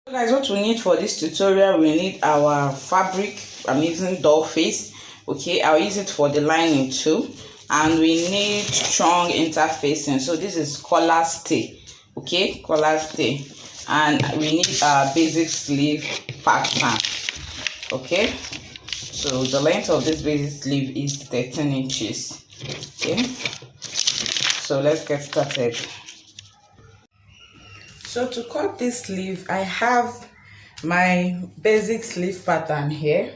So guys, what we need for this tutorial, we need our fabric. I'm using doll face. Okay, I'll use it for the lining too, and we need strong interfacing. So this is collar stay. Okay, collar stay, and we need our basic sleeve pattern. Okay, so the length of this basic sleeve is 13 inches. Okay, so let's get started. So to cut this sleeve, I have my basic sleeve pattern here.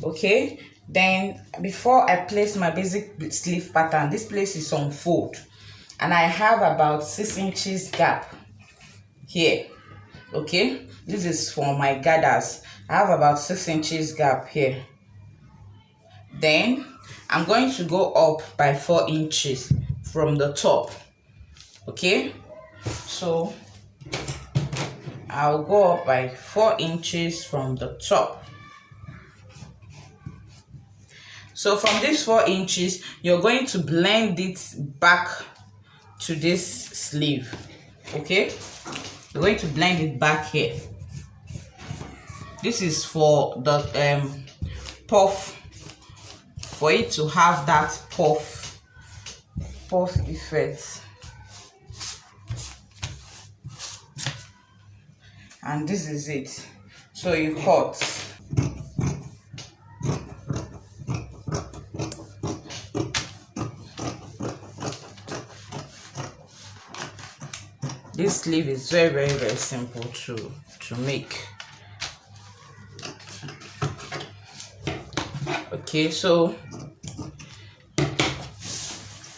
Okay, then before I place my basic sleeve pattern, this place is on fold, and I have about 6 inches gap here. Okay, this is for my gathers. I have about 6 inches gap here. Then I'm going to go up by 4 inches from the top. Okay, so I'll go up by 4 inches from the top. So from these 4 inches, you're going to blend it back to this sleeve. Okay, you're going to blend it back here. This is for the puff, for it to have that puff effect. And this is it. So you cut. This sleeve is very simple to make. Okay, so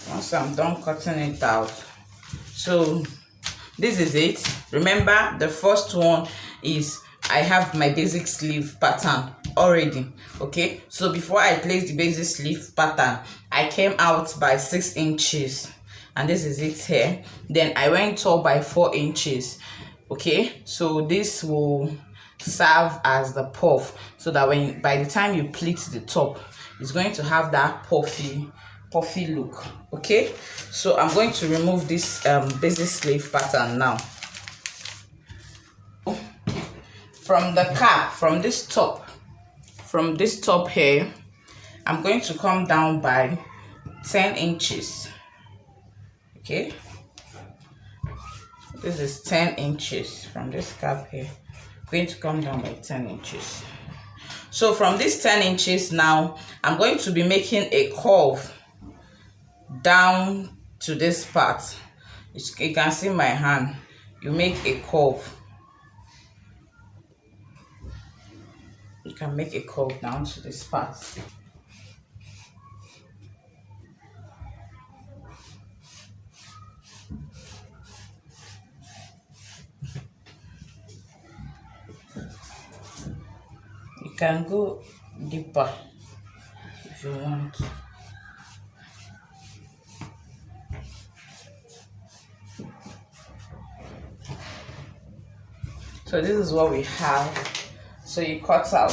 once I'm done cutting it out, so this is it. Remember, the first one is I have my basic sleeve pattern already. Okay, so before I place the basic sleeve pattern, I came out by 6 inches, and this is it here. Then I went up by 4 inches. Okay, so this will serve as the puff, so that when by the time you pleat the top, it's going to have that puffy look. Okay, so I'm going to remove this basic sleeve pattern now. From the cap, from this top here, I'm going to come down by 10 inches. Okay, this is 10 inches from this cap here. I'm going to come down by 10 inches. So from this 10 inches now, I'm going to be making a curve down to this part. You can see my hand. You make a curve. You can make a curve down to this part. You can go deeper if you want. So this is what we have. So you cut out.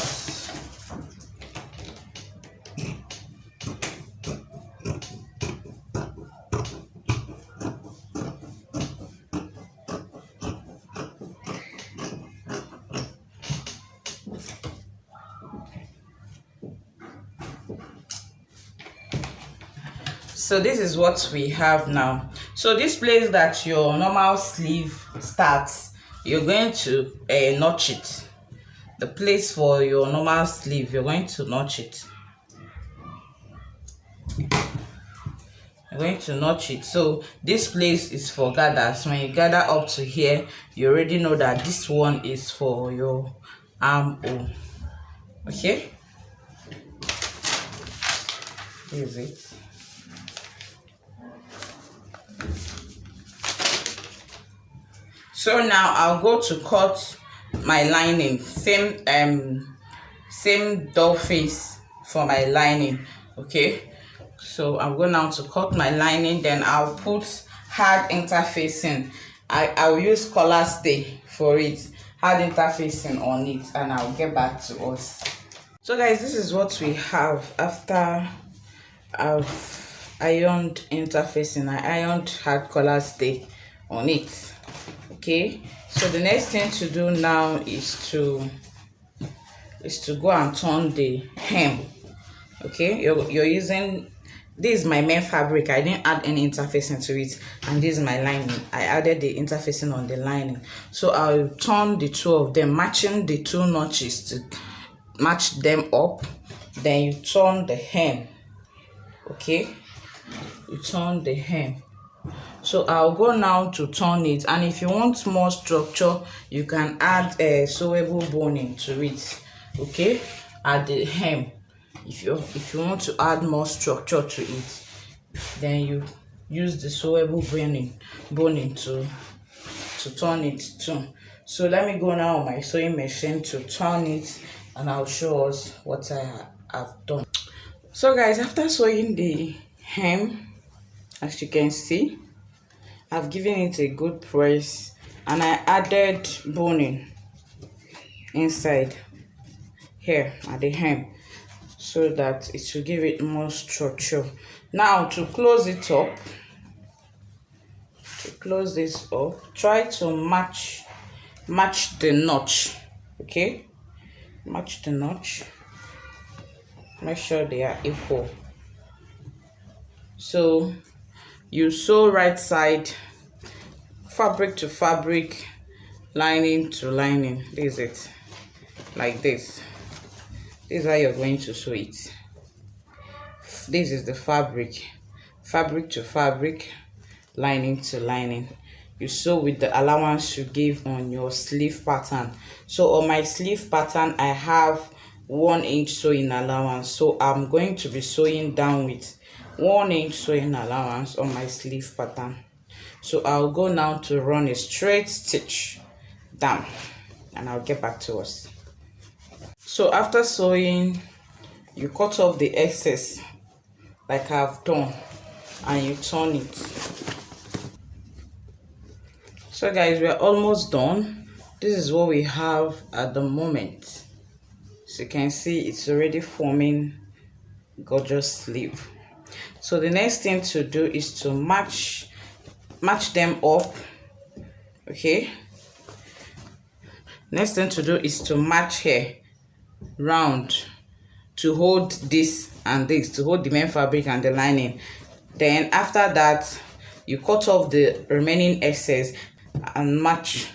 So this is what we have now. So this place that your normal sleeve starts, you're going to notch it. The place for your normal sleeve, you're going to notch it. You're going to notch it. So this place is for gathers. When you gather up to here, you already know that this one is for your armhole. Okay, here's it. So now I'll go to cut my lining. Same doll face for my lining. Okay, so I'm going now to cut my lining. Then I'll put hard interfacing. I'll use collar stay for it, hard interfacing on it, and I'll get back to us. So guys, this is what we have after I've ironed interfacing. I ironed hard collar stay on it. Okay, So the next thing to do now is to go and turn the hem. Okay, you're using, this is my main fabric. I didn't add any interfacing to it, and this is my lining. I added the interfacing on the lining. So I'll turn the two of them, matching the two notches to match them up. Then you turn the hem. Okay, you turn the hem. So I'll go now to turn it, and if you want more structure, you can add a sewable boning to it. Okay, at the hem. If you want to add more structure to it, then you use the sewable boning to turn it too. So let me go now on my sewing machine to turn it, and I'll show us what I have done. So guys, after sewing the hem, as you can see, I've given it a good press, and I added boning inside here at the hem so that it will give it more structure. Now to close it up, try to match the notch. Okay, match the notch, make sure they are equal. So you sew right side, fabric to fabric, lining to lining. This is it, like this. This is how you're going to sew it. This is the fabric to fabric, lining to lining. You sew with the allowance you give on your sleeve pattern. So on my sleeve pattern, I have 1 inch sewing allowance, so I'm going to be sewing down with 1 inch sewing allowance on my sleeve pattern. So I'll go now to run a straight stitch down, and I'll get back to us. So after sewing, you cut off the excess like I've done, and you turn it. So guys, we're almost done. This is what we have at the moment. So you can see it's already forming gorgeous sleeve. So the next thing to do is to match them up. Okay, next thing to do is to match here round to hold this and this, to hold the main fabric and the lining. Then after that, you cut off the remaining excess and match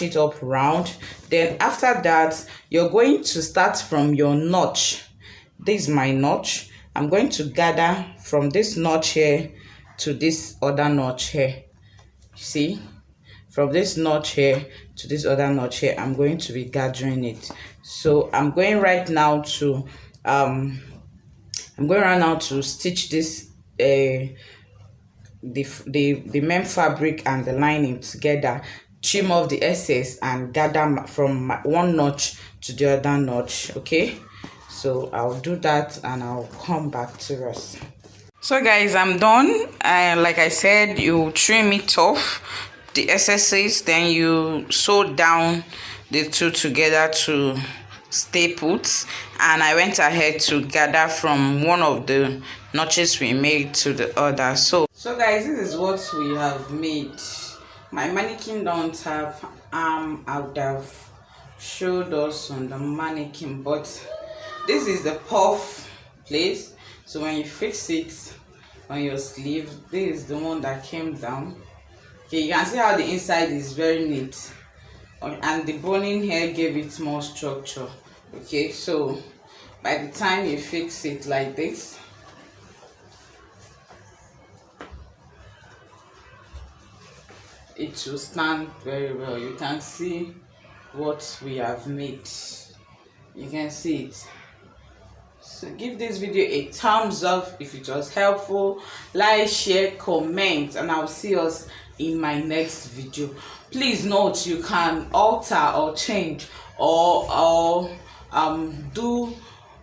it up round. Then after that, you're going to start from your notch. This is my notch. I'm going to gather from this notch here to this other notch here. See, from this notch here to this other notch here, I'm going to be gathering it. So I'm going right now to stitch this the main fabric and the lining together, trim off the excess and gather from one notch to the other notch. Okay, so I'll do that and I'll come back to us. So guys, I'm done. Like I said, you trim it off the excesses, then you sew down the two together to stay put, and I went ahead to gather from one of the notches we made to the other. So guys, this is what we have made. My mannequin don't have arm. I would have showed us on the mannequin, but this is the puff place. So when you fix it on your sleeve, this is the one that came down. Okay, you can see how the inside is very neat, and the boning here gave it more structure. Okay, so by the time you fix it like this, it will stand very well. You can see what we have made. You can see it. So give this video a thumbs up if it was helpful. Like, share, comment, and I'll see us in my next video. Please note, you can alter or change or do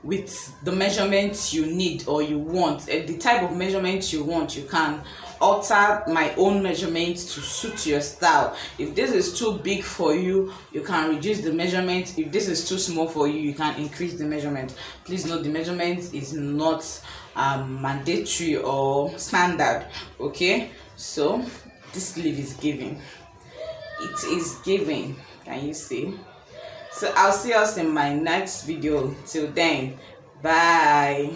with the measurements you need or you want, the type of measurements you want. You can alter my own measurements to suit your style. If this is too big for you, you can reduce the measurement. If this is too small for you, you can increase the measurement. Please note, the measurement is not mandatory or standard. Okay, so this sleeve is giving. it is giving. Can you see? So I'll see us in my next video. Till then, bye.